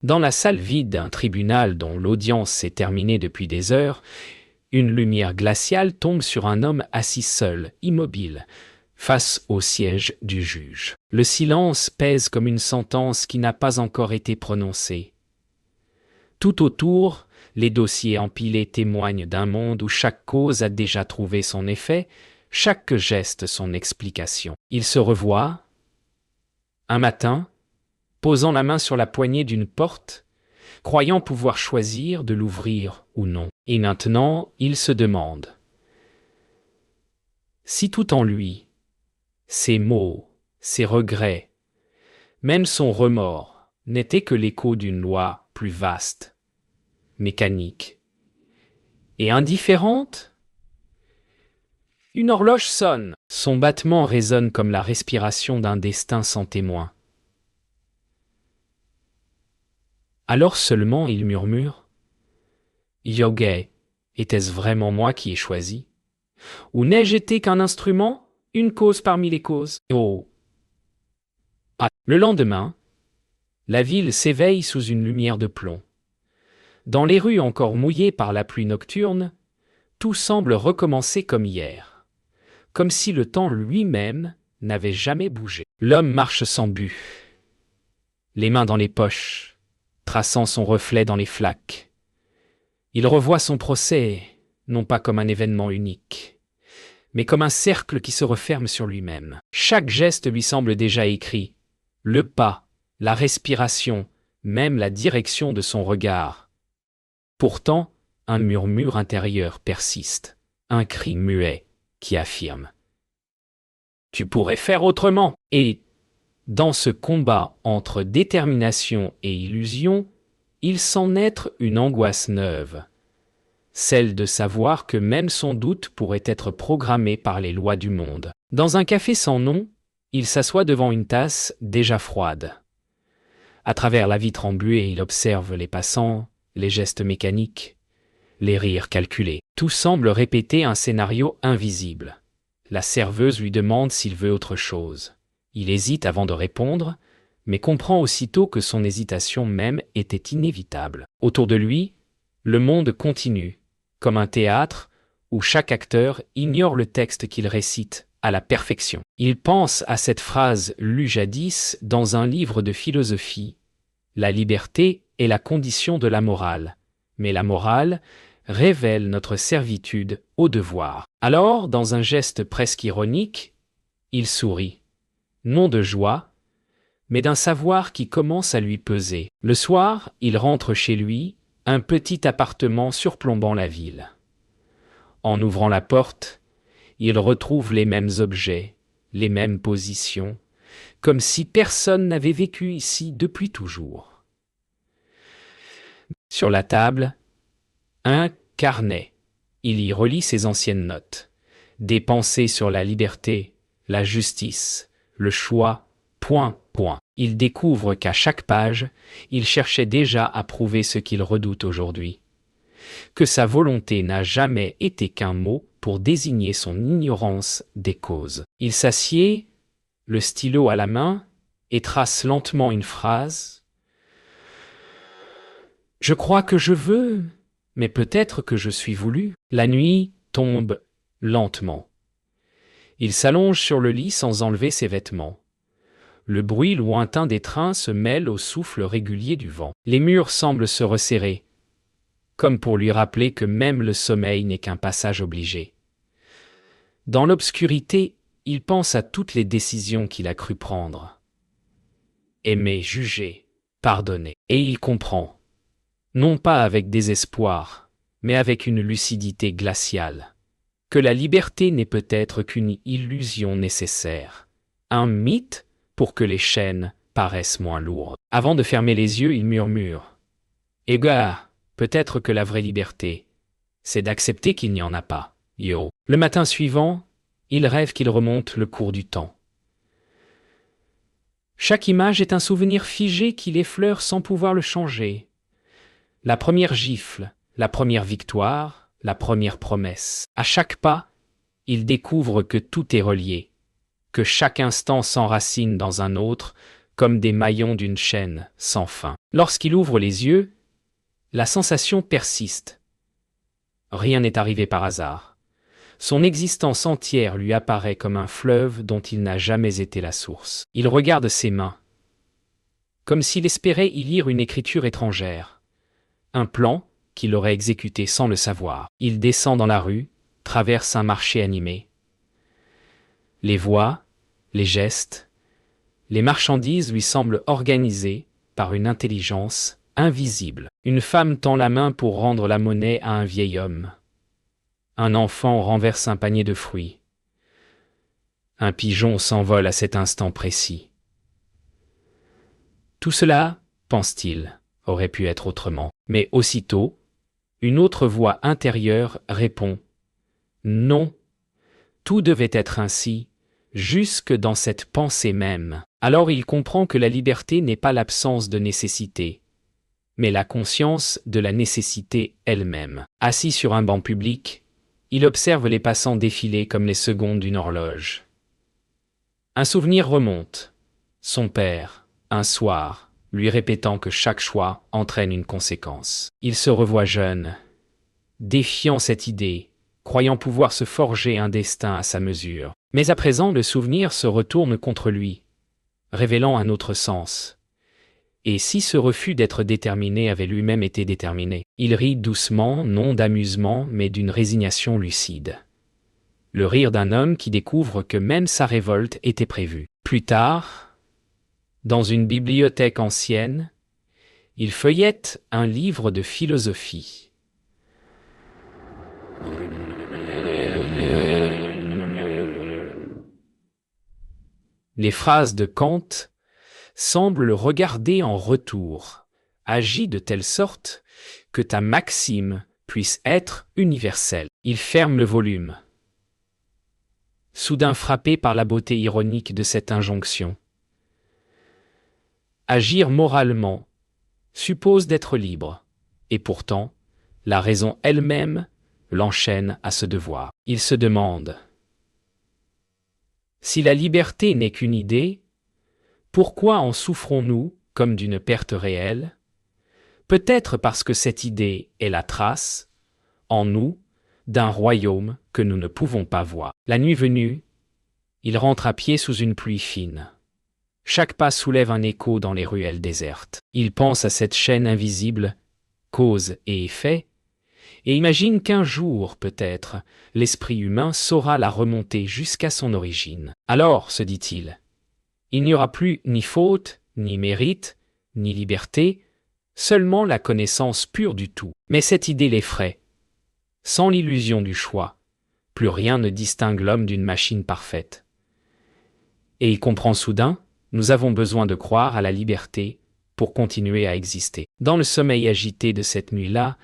Dans la salle vide d'un tribunal dont l'audience s'est terminée depuis des heures, une lumière glaciale tombe sur un homme assis seul, immobile, face au siège du juge. Le silence pèse comme une sentence qui n'a pas encore été prononcée. Tout autour, les dossiers empilés témoignent d'un monde où chaque cause a déjà trouvé son effet, chaque geste son explication. Il se revoit, un matin, posant la main sur la poignée d'une porte, croyant pouvoir choisir de l'ouvrir ou non. Et maintenant, il se demande si tout en lui, ses mots, ses regrets, même son remords, n'était que l'écho d'une loi plus vaste, mécanique et indifférente. Une horloge sonne. Son battement résonne comme la respiration d'un destin sans témoin. Alors seulement il murmure « Yogei, était-ce vraiment moi qui ai choisi? Ou n'ai-je été qu'un instrument, une cause parmi les causes? Oh !» Le lendemain, la ville s'éveille sous une lumière de plomb. Dans les rues encore mouillées par la pluie nocturne, tout semble recommencer comme hier, comme si le temps lui-même n'avait jamais bougé. L'homme marche sans but, les mains dans les poches, traçant son reflet dans les flaques. Il revoit son procès, non pas comme un événement unique, mais comme un cercle qui se referme sur lui-même. Chaque geste lui semble déjà écrit, le pas, la respiration, même la direction de son regard. Pourtant, un murmure intérieur persiste, un cri muet qui affirme « Tu pourrais faire autrement !» Et, dans ce combat entre détermination et illusion, il sent naître une angoisse neuve, celle de savoir que même son doute pourrait être programmé par les lois du monde. Dans un café sans nom, il s'assoit devant une tasse déjà froide. À travers la vitre embuée, il observe les passants, les gestes mécaniques, les rires calculés. Tout semble répéter un scénario invisible. La serveuse lui demande s'il veut autre chose. Il hésite avant de répondre, mais comprend aussitôt que son hésitation même était inévitable. Autour de lui, le monde continue, comme un théâtre où chaque acteur ignore le texte qu'il récite à la perfection. Il pense à cette phrase lue jadis dans un livre de philosophie. La liberté est la condition de la morale, mais la morale révèle notre servitude au devoir. Alors, dans un geste presque ironique, il sourit, non de joie, mais d'un savoir qui commence à lui peser. Le soir, il rentre chez lui, un petit appartement surplombant la ville. En ouvrant la porte, il retrouve les mêmes objets, les mêmes positions, comme si personne n'avait vécu ici depuis toujours. Sur la table, un carnet. Il y relit ses anciennes notes. Des pensées sur la liberté, la justice, le choix, point. Il découvre qu'à chaque page, il cherchait déjà à prouver ce qu'il redoute aujourd'hui. Que sa volonté n'a jamais été qu'un mot pour désigner son ignorance des causes. Il s'assied, le stylo à la main, et trace lentement une phrase. « Je crois que je veux, mais peut-être que je suis voulu. » La nuit tombe lentement. Il s'allonge sur le lit sans enlever ses vêtements. Le bruit lointain des trains se mêle au souffle régulier du vent. Les murs semblent se resserrer, comme pour lui rappeler que même le sommeil n'est qu'un passage obligé. Dans l'obscurité, il pense à toutes les décisions qu'il a cru prendre. Aimer, juger, pardonner. Et il comprend, non pas avec désespoir, mais avec une lucidité glaciale, que la liberté n'est peut-être qu'une illusion nécessaire, un mythe pour que les chaînes paraissent moins lourdes. Avant de fermer les yeux, il murmure « Eh gars, peut-être que la vraie liberté, c'est d'accepter qu'il n'y en a pas. Yo !» Le matin suivant, il rêve qu'il remonte le cours du temps. Chaque image est un souvenir figé qu'il effleure sans pouvoir le changer. La première gifle, la première victoire, la première promesse. À chaque pas, il découvre que tout est relié, que chaque instant s'enracine dans un autre, comme des maillons d'une chaîne sans fin. Lorsqu'il ouvre les yeux, la sensation persiste. Rien n'est arrivé par hasard. Son existence entière lui apparaît comme un fleuve dont il n'a jamais été la source. Il regarde ses mains, comme s'il espérait y lire une écriture étrangère. Un plan qu'il aurait exécuté sans le savoir. Il descend dans la rue, traverse un marché animé. Les voix, les gestes, les marchandises lui semblent organisées par une intelligence invisible. Une femme tend la main pour rendre la monnaie à un vieil homme. Un enfant renverse un panier de fruits. Un pigeon s'envole à cet instant précis. Tout cela, pense-t-il, aurait pu être autrement. Mais aussitôt, une autre voix intérieure répond « Non, tout devait être ainsi, jusque dans cette pensée même. » Alors il comprend que la liberté n'est pas l'absence de nécessité, mais la conscience de la nécessité elle-même. Assis sur un banc public, il observe les passants défiler comme les secondes d'une horloge. Un souvenir remonte. Son père, un soir, lui répétant que chaque choix entraîne une conséquence. Il se revoit jeune, défiant cette idée, croyant pouvoir se forger un destin à sa mesure. Mais à présent, le souvenir se retourne contre lui, révélant un autre sens. Et si ce refus d'être déterminé avait lui-même été déterminé? Il rit doucement, non d'amusement, mais d'une résignation lucide. Le rire d'un homme qui découvre que même sa révolte était prévue. Plus tard, dans une bibliothèque ancienne, il feuillette un livre de philosophie. Les phrases de Kant semblent le regarder en retour. Agis de telle sorte que ta maxime puisse être universelle. Il ferme le volume, soudain frappé par la beauté ironique de cette injonction. Agir moralement suppose d'être libre, et pourtant, la raison elle-même l'enchaîne à ce devoir. Il se demande: si la liberté n'est qu'une idée, pourquoi en souffrons-nous comme d'une perte réelle? Peut-être parce que cette idée est la trace, en nous, d'un royaume que nous ne pouvons pas voir. La nuit venue, il rentre à pied sous une pluie fine. Chaque pas soulève un écho dans les ruelles désertes. Il pense à cette chaîne invisible, cause et effet, et imagine qu'un jour, peut-être, l'esprit humain saura la remonter jusqu'à son origine. Alors, se dit-il, il n'y aura plus ni faute, ni mérite, ni liberté, seulement la connaissance pure du tout. Mais cette idée l'effraie. Sans l'illusion du choix, plus rien ne distingue l'homme d'une machine parfaite. Et il comprend soudain: nous avons besoin de croire à la liberté pour continuer à exister. Dans le sommeil agité de cette nuit-là,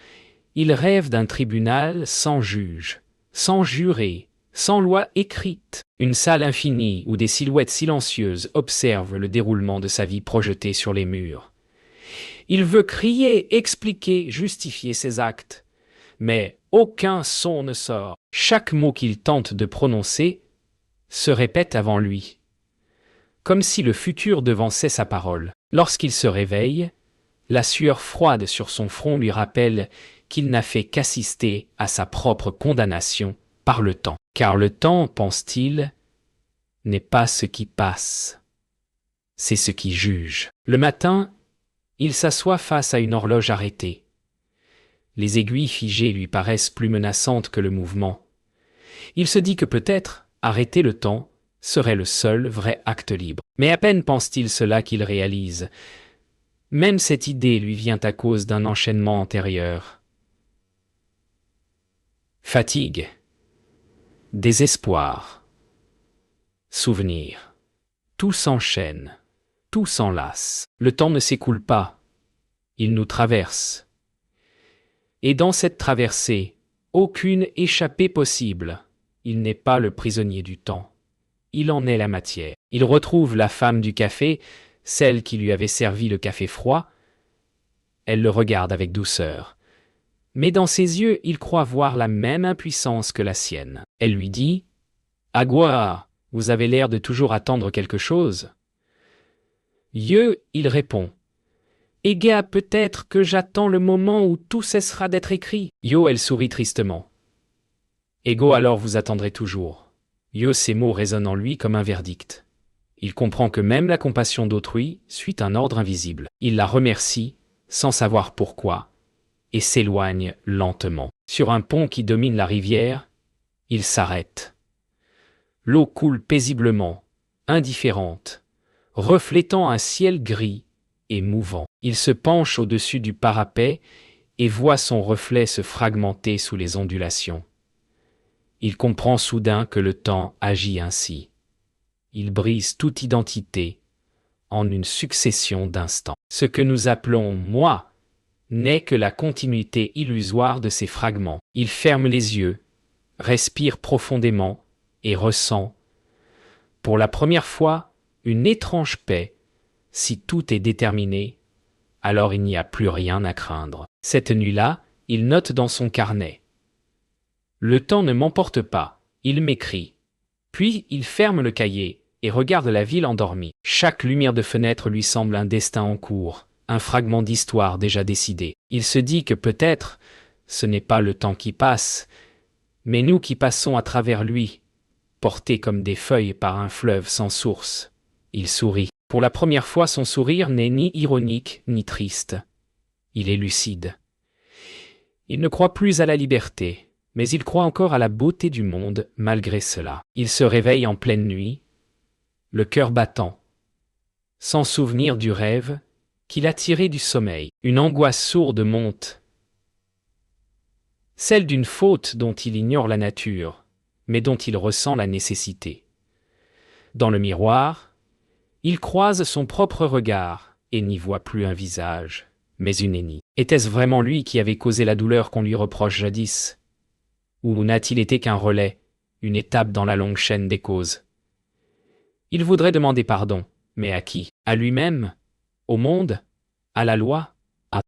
il rêve d'un tribunal sans juge, sans juré, sans loi écrite, une salle infinie où des silhouettes silencieuses observent le déroulement de sa vie projetée sur les murs. Il veut crier, expliquer, justifier ses actes, mais aucun son ne sort. Chaque mot qu'il tente de prononcer se répète avant lui, comme si le futur devançait sa parole. Lorsqu'il se réveille, la sueur froide sur son front lui rappelle qu'il n'a fait qu'assister à sa propre condamnation par le temps. Car le temps, pense-t-il, n'est pas ce qui passe, c'est ce qui juge. Le matin, il s'assoit face à une horloge arrêtée. Les aiguilles figées lui paraissent plus menaçantes que le mouvement. Il se dit que peut-être arrêter le temps serait le seul vrai acte libre. Mais à peine pense-t-il cela qu'il réalise. Même cette idée lui vient à cause d'un enchaînement antérieur. Fatigue, désespoir, souvenir. Tout s'enchaîne, tout s'enlace. Le temps ne s'écoule pas, il nous traverse. Et dans cette traversée, aucune échappée possible. Il n'est pas le prisonnier du temps. Il en est la matière. Il retrouve la femme du café, celle qui lui avait servi le café froid. Elle le regarde avec douceur. Mais dans ses yeux, il croit voir la même impuissance que la sienne. Elle lui dit: « Agua, vous avez l'air de toujours attendre quelque chose. » Il répond. Ega, peut-être que j'attends le moment où tout cessera d'être écrit. Elle sourit tristement. Ego, alors vous attendrez toujours. Ces mots résonnent en lui comme un verdict. Il comprend que même la compassion d'autrui suit un ordre invisible. Il la remercie, sans savoir pourquoi, et s'éloigne lentement. Sur un pont qui domine la rivière, il s'arrête. L'eau coule paisiblement, indifférente, reflétant un ciel gris et mouvant. Il se penche au-dessus du parapet et voit son reflet se fragmenter sous les ondulations. Il comprend soudain que le temps agit ainsi. Il brise toute identité en une succession d'instants. Ce que nous appelons « moi » n'est que la continuité illusoire de ces fragments. Il ferme les yeux, respire profondément et ressent, pour la première fois, une étrange paix. Si tout est déterminé, alors il n'y a plus rien à craindre. Cette nuit-là, il note dans son carnet. Le temps ne m'emporte pas, il m'écrit. Puis il ferme le cahier et regarde la ville endormie. Chaque lumière de fenêtre lui semble un destin en cours, un fragment d'histoire déjà décidé. Il se dit que peut-être ce n'est pas le temps qui passe, mais nous qui passons à travers lui, portés comme des feuilles par un fleuve sans source. Il sourit. Pour la première fois, son sourire n'est ni ironique ni triste. Il est lucide. Il ne croit plus à la liberté, mais il croit encore à la beauté du monde malgré cela. Il se réveille en pleine nuit, le cœur battant, sans souvenir du rêve qu'il a tiré du sommeil. Une angoisse sourde monte, celle d'une faute dont il ignore la nature, mais dont il ressent la nécessité. Dans le miroir, il croise son propre regard et n'y voit plus un visage, mais une hennie. Était-ce vraiment lui qui avait causé la douleur qu'on lui reproche jadis? Ou n'a-t-il été qu'un relais, une étape dans la longue chaîne des causes? Il voudrait demander pardon, mais à qui? À lui-même? Au monde? À la loi?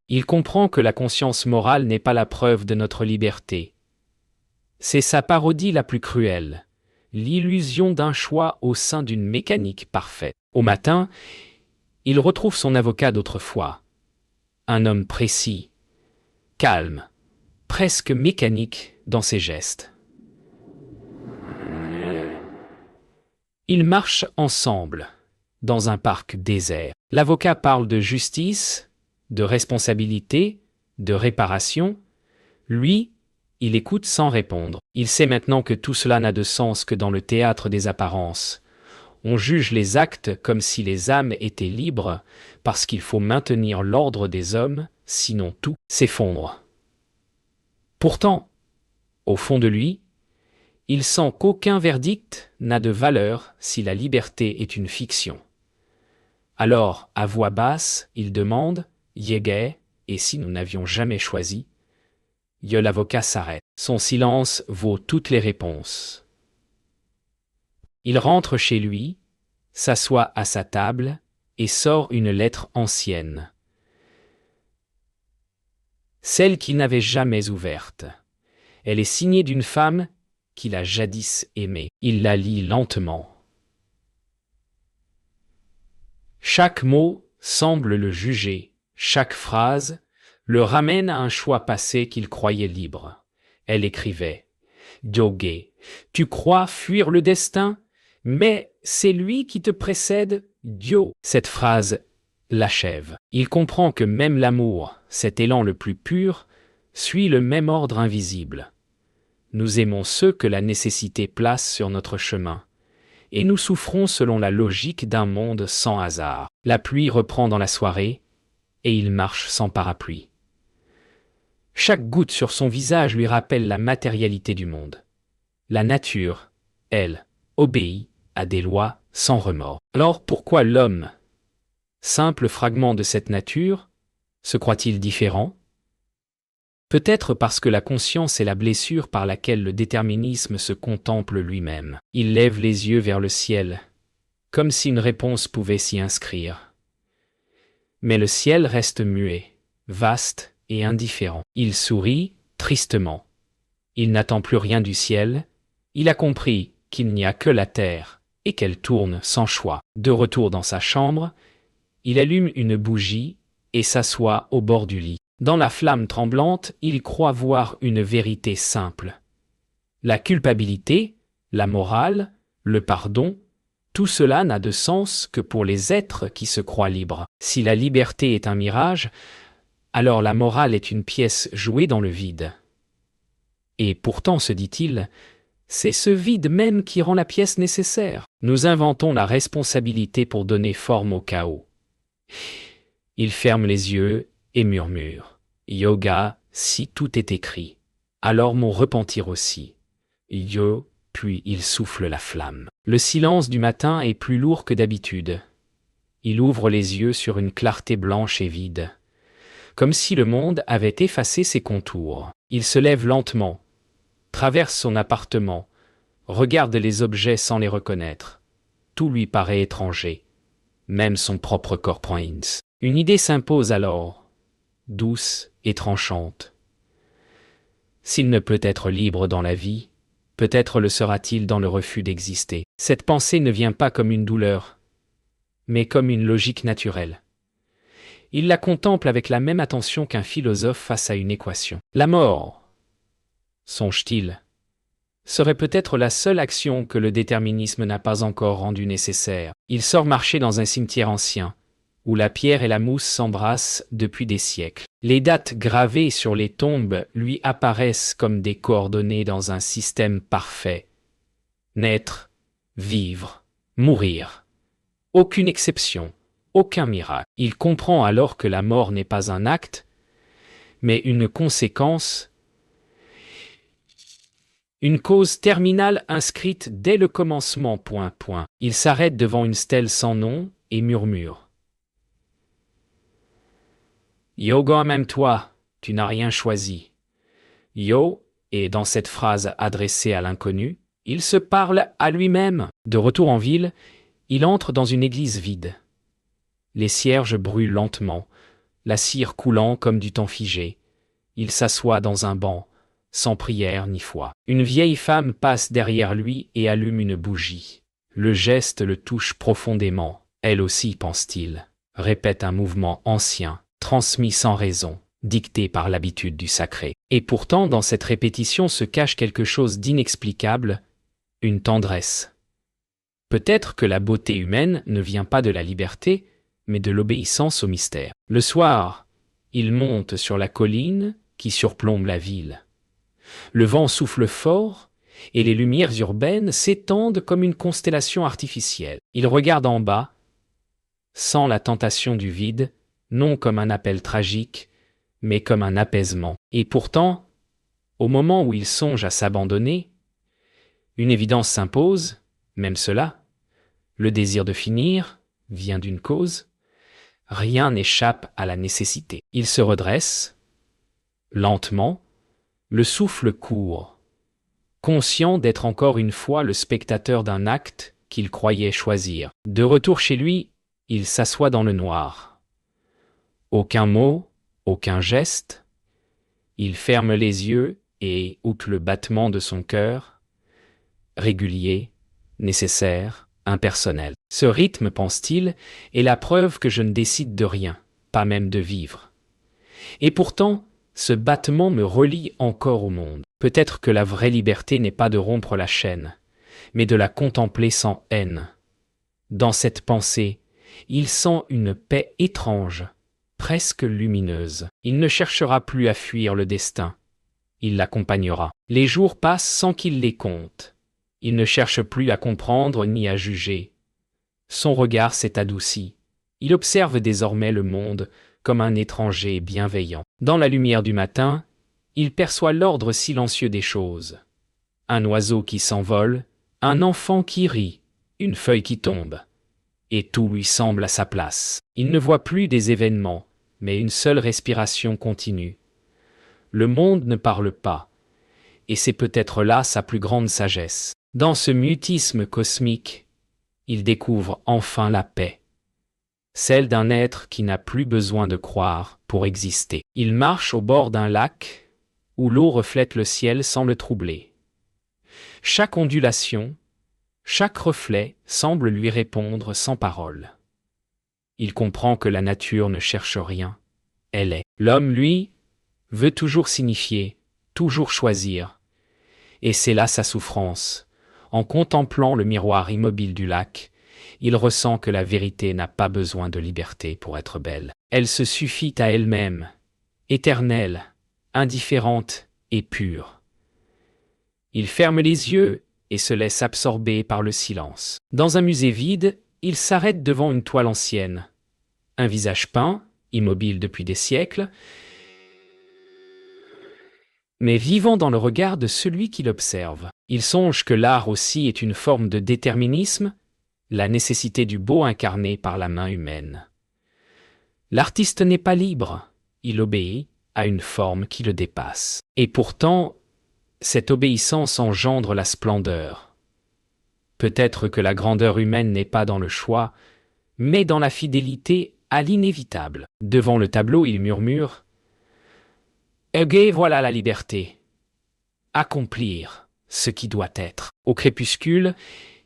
Il comprend que la conscience morale n'est pas la preuve de notre liberté. C'est sa parodie la plus cruelle, l'illusion d'un choix au sein d'une mécanique parfaite. Au matin, il retrouve son avocat d'autrefois, un homme précis, calme, presque mécanique dans ses gestes. Ils marchent ensemble, dans un parc désert. L'avocat parle de justice, de responsabilité, de réparation. Lui, il écoute sans répondre. Il sait maintenant que tout cela n'a de sens que dans le théâtre des apparences. On juge les actes comme si les âmes étaient libres, parce qu'il faut maintenir l'ordre des hommes, sinon tout s'effondre. Pourtant, au fond de lui, il sent qu'aucun verdict n'a de valeur si la liberté est une fiction. Alors, à voix basse, il demande « Yege » et si nous n'avions jamais choisi, l'avocat s'arrête. Son silence vaut toutes les réponses. Il rentre chez lui, s'assoit à sa table et sort une lettre ancienne. Celle qu'il n'avait jamais ouverte. Elle est signée d'une femme qu'il a jadis aimée. Il la lit lentement. Chaque mot semble le juger, chaque phrase le ramène à un choix passé qu'il croyait libre. Elle écrivait « Doge, tu crois fuir le destin, mais c'est lui qui te précède, Dio. » Cette phrase l'achève. Il comprend que même l'amour, cet élan le plus pur, suit le même ordre invisible. Nous aimons ceux que la nécessité place sur notre chemin, et nous souffrons selon la logique d'un monde sans hasard. La pluie reprend dans la soirée, et il marche sans parapluie. Chaque goutte sur son visage lui rappelle la matérialité du monde. La nature, elle, obéit à des lois sans remords. Alors pourquoi l'homme, simple fragment de cette nature, se croit-il différent? Peut-être parce que la conscience est la blessure par laquelle le déterminisme se contemple lui-même. Il lève les yeux vers le ciel, comme si une réponse pouvait s'y inscrire. Mais le ciel reste muet, vaste et indifférent. Il sourit tristement. Il n'attend plus rien du ciel. Il a compris qu'il n'y a que la terre et qu'elle tourne sans choix. De retour dans sa chambre, Il allume une bougie et s'assoit au bord du lit. Dans la flamme tremblante, il croit voir une vérité simple. La culpabilité, la morale, le pardon, tout cela n'a de sens que pour les êtres qui se croient libres. Si la liberté est un mirage, alors la morale est une pièce jouée dans le vide. Et pourtant, se dit-il, c'est ce vide même qui rend la pièce nécessaire. Nous inventons la responsabilité pour donner forme au chaos. Il ferme les yeux et murmure. Yoga, si tout est écrit, alors mon repentir aussi. Yo, puis il souffle la flamme. Le silence du matin est plus lourd que d'habitude. Il ouvre les yeux sur une clarté blanche et vide, comme si le monde avait effacé ses contours. Il se lève lentement, traverse son appartement, regarde les objets sans les reconnaître. Tout lui paraît étranger, même son propre corps pointe. Une idée s'impose alors, douce et tranchante. S'il ne peut être libre dans la vie, peut-être le sera-t-il dans le refus d'exister. Cette pensée ne vient pas comme une douleur, mais comme une logique naturelle. Il la contemple avec la même attention qu'un philosophe face à une équation. La mort, songe-t-il, serait peut-être la seule action que le déterminisme n'a pas encore rendue nécessaire. Il sort marcher dans un cimetière ancien, où la pierre et la mousse s'embrassent depuis des siècles. Les dates gravées sur les tombes lui apparaissent comme des coordonnées dans un système parfait. Naître, vivre, mourir. Aucune exception, aucun miracle. Il comprend alors que la mort n'est pas un acte, mais une conséquence, une cause terminale inscrite dès le commencement. Il s'arrête devant une stèle sans nom et murmure. Yoga, même toi, tu n'as rien choisi. Yo, et dans cette phrase adressée à l'inconnu, il se parle à lui-même. De retour en ville, il entre dans une église vide. Les cierges brûlent lentement, la cire coulant comme du temps figé. Il s'assoit dans un banc, sans prière ni foi. Une vieille femme passe derrière lui et allume une bougie. Le geste le touche profondément. Elle aussi, pense-t-il, répète un mouvement ancien, transmis sans raison, dicté par l'habitude du sacré. Et pourtant, dans cette répétition se cache quelque chose d'inexplicable, une tendresse. Peut-être que la beauté humaine ne vient pas de la liberté, mais de l'obéissance au mystère. Le soir, il monte sur la colline qui surplombe la ville. Le vent souffle fort, et les lumières urbaines s'étendent comme une constellation artificielle. Il regarde en bas, sans la tentation du vide, non comme un appel tragique, mais comme un apaisement. Et pourtant, au moment où il songe à s'abandonner, une évidence s'impose, même cela, le désir de finir vient d'une cause, rien n'échappe à la nécessité. Il se redresse, lentement, le souffle court, conscient d'être encore une fois le spectateur d'un acte qu'il croyait choisir. De retour chez lui, il s'assoit dans le noir. Aucun mot, aucun geste. Il ferme les yeux et écoute le battement de son cœur, régulier, nécessaire, impersonnel. Ce rythme, pense-t-il, est la preuve que je ne décide de rien, pas même de vivre. Et pourtant, ce battement me relie encore au monde. Peut-être que la vraie liberté n'est pas de rompre la chaîne, mais de la contempler sans haine. Dans cette pensée, il sent une paix étrange, presque lumineuse. Il ne cherchera plus à fuir le destin. Il l'accompagnera. Les jours passent sans qu'il les compte. Il ne cherche plus à comprendre ni à juger. Son regard s'est adouci. Il observe désormais le monde comme un étranger bienveillant. Dans la lumière du matin, il perçoit l'ordre silencieux des choses. Un oiseau qui s'envole, un enfant qui rit, une feuille qui tombe. Et tout lui semble à sa place. Il ne voit plus des événements, mais une seule respiration continue. Le monde ne parle pas, et c'est peut-être là sa plus grande sagesse. Dans ce mutisme cosmique, il découvre enfin la paix, celle d'un être qui n'a plus besoin de croire pour exister. Il marche au bord d'un lac où l'eau reflète le ciel sans le troubler. Chaque ondulation, chaque reflet semble lui répondre sans parole. Il comprend que la nature ne cherche rien, elle est. L'homme, lui, veut toujours signifier, toujours choisir. Et c'est là sa souffrance. En contemplant le miroir immobile du lac, il ressent que la vérité n'a pas besoin de liberté pour être belle. Elle se suffit à elle-même, éternelle, indifférente et pure. Il ferme les yeux et se laisse absorber par le silence. Dans un musée vide, il s'arrête devant une toile ancienne. Un visage peint, immobile depuis des siècles, mais vivant dans le regard de celui qui l'observe. Il songe que l'art aussi est une forme de déterminisme, la nécessité du beau incarné par la main humaine. L'artiste n'est pas libre, il obéit à une forme qui le dépasse. Et pourtant, cette obéissance engendre la splendeur. Peut-être que la grandeur humaine n'est pas dans le choix, mais dans la fidélité à l'inévitable. Devant le tableau, il murmure « Ok, voilà la liberté. Accomplir ce qui doit être. » Au crépuscule,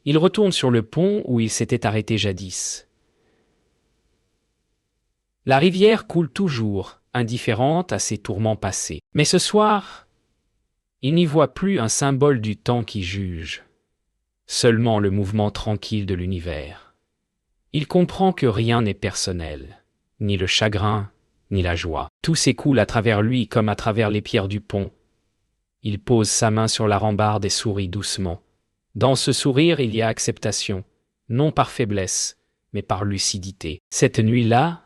il retourne sur le pont où il s'était arrêté jadis. La rivière coule toujours, indifférente à ses tourments passés. Mais ce soir, il n'y voit plus un symbole du temps qui juge, seulement le mouvement tranquille de l'univers. Il comprend que rien n'est personnel, ni le chagrin, ni la joie. Tout s'écoule à travers lui comme à travers les pierres du pont. Il pose sa main sur la rambarde et sourit doucement. Dans ce sourire, il y a acceptation, non par faiblesse, mais par lucidité. Cette nuit-là,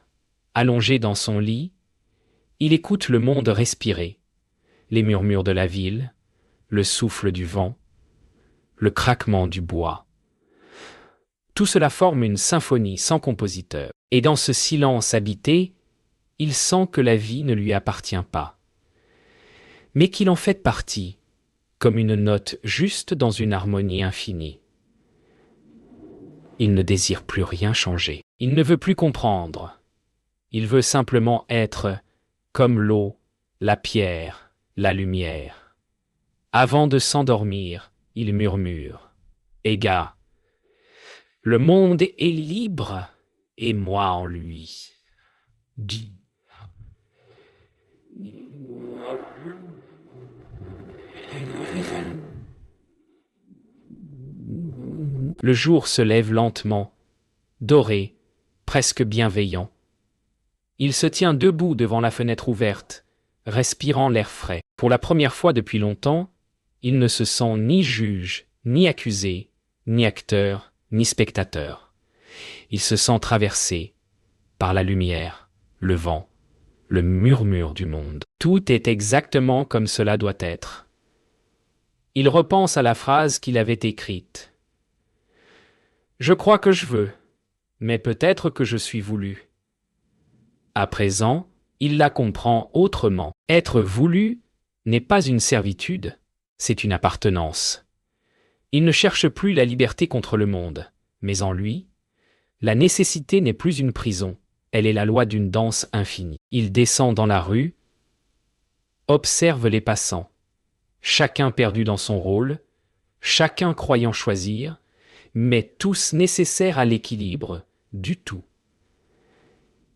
allongé dans son lit, il écoute le monde respirer, les murmures de la ville, le souffle du vent, le craquement du bois. Tout cela forme une symphonie sans compositeur. Et dans ce silence habité, il sent que la vie ne lui appartient pas, mais qu'il en fait partie, comme une note juste dans une harmonie infinie. Il ne désire plus rien changer. Il ne veut plus comprendre. Il veut simplement être comme l'eau, la pierre, la lumière. Avant de s'endormir, il murmure « Ega, le monde est libre et moi en lui. » Dis. Le jour se lève lentement, doré, presque bienveillant. Il se tient debout devant la fenêtre ouverte, respirant l'air frais. Pour la première fois depuis longtemps, il ne se sent ni juge, ni accusé, ni acteur, ni spectateur. Il se sent traversé par la lumière, le vent, le murmure du monde. Tout est exactement comme cela doit être. Il repense à la phrase qu'il avait écrite. « Je crois que je veux, mais peut-être que je suis voulu. » À présent, il la comprend autrement. Être voulu n'est pas une servitude, c'est une appartenance. Il ne cherche plus la liberté contre le monde, mais en lui, la nécessité n'est plus une prison, elle est la loi d'une danse infinie. Il descend dans la rue, observe les passants, chacun perdu dans son rôle, chacun croyant choisir, mais tous nécessaires à l'équilibre du tout.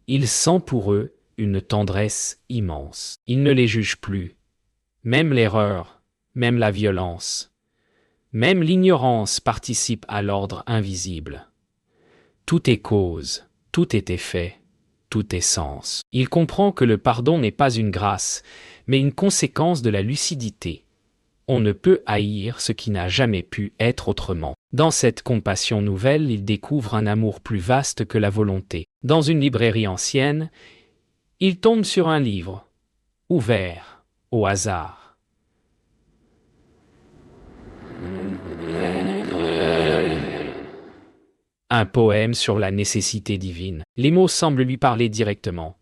Il sent pour eux une tendresse immense. Il ne les juge plus. Même l'erreur, même la violence, même l'ignorance participe à l'ordre invisible. Tout est cause, tout est effet, tout est sens. Il comprend que le pardon n'est pas une grâce, mais une conséquence de la lucidité. On ne peut haïr ce qui n'a jamais pu être autrement. Dans cette compassion nouvelle, il découvre un amour plus vaste que la volonté. Dans une librairie ancienne, il tombe sur un livre, ouvert, au hasard. Un poème sur la nécessité divine. Les mots semblent lui parler directement.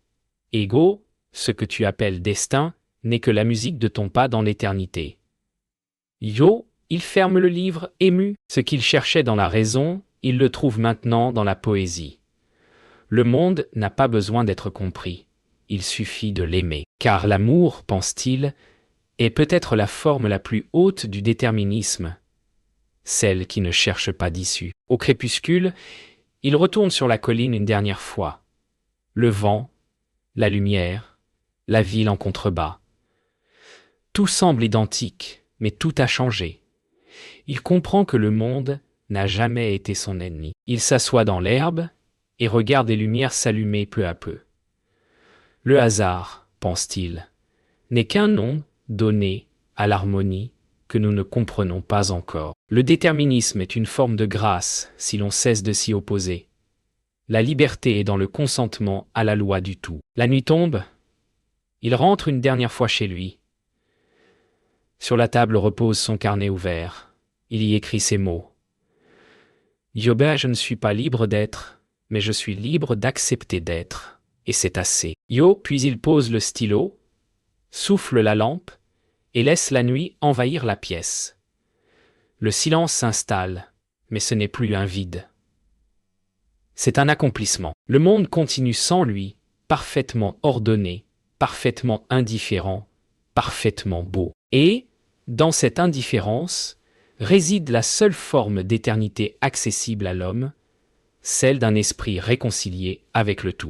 Ego, ce que tu appelles destin, n'est que la musique de ton pas dans l'éternité. Yo, il ferme le livre, ému. Ce qu'il cherchait dans la raison, il le trouve maintenant dans la poésie. Le monde n'a pas besoin d'être compris. Il suffit de l'aimer. Car l'amour, pense-t-il, est peut-être la forme la plus haute du déterminisme, celle qui ne cherche pas d'issue. Au crépuscule, Il retourne sur la colline une dernière fois. Le vent, la lumière, la ville en contrebas. Tout semble identique, mais tout a changé. Il comprend que le monde n'a jamais été son ennemi. Il s'assoit dans l'herbe et regarde les lumières s'allumer peu à peu. Le hasard, pense-t-il, n'est qu'un nom donné à l'harmonie que nous ne comprenons pas encore. Le déterminisme est une forme de grâce si l'on cesse de s'y opposer. La liberté est dans le consentement à la loi du tout. La nuit tombe, il rentre une dernière fois chez lui. Sur la table repose son carnet ouvert. Il y écrit ces mots. Yobé, je ne suis pas libre d'être, mais je suis libre d'accepter d'être, et c'est assez. Puis il pose le stylo, souffle la lampe, et laisse la nuit envahir la pièce. Le silence s'installe, mais ce n'est plus un vide. C'est un accomplissement. Le monde continue sans lui, parfaitement ordonné, parfaitement indifférent, parfaitement beau. Et, dans cette indifférence, réside la seule forme d'éternité accessible à l'homme, celle d'un esprit réconcilié avec le tout.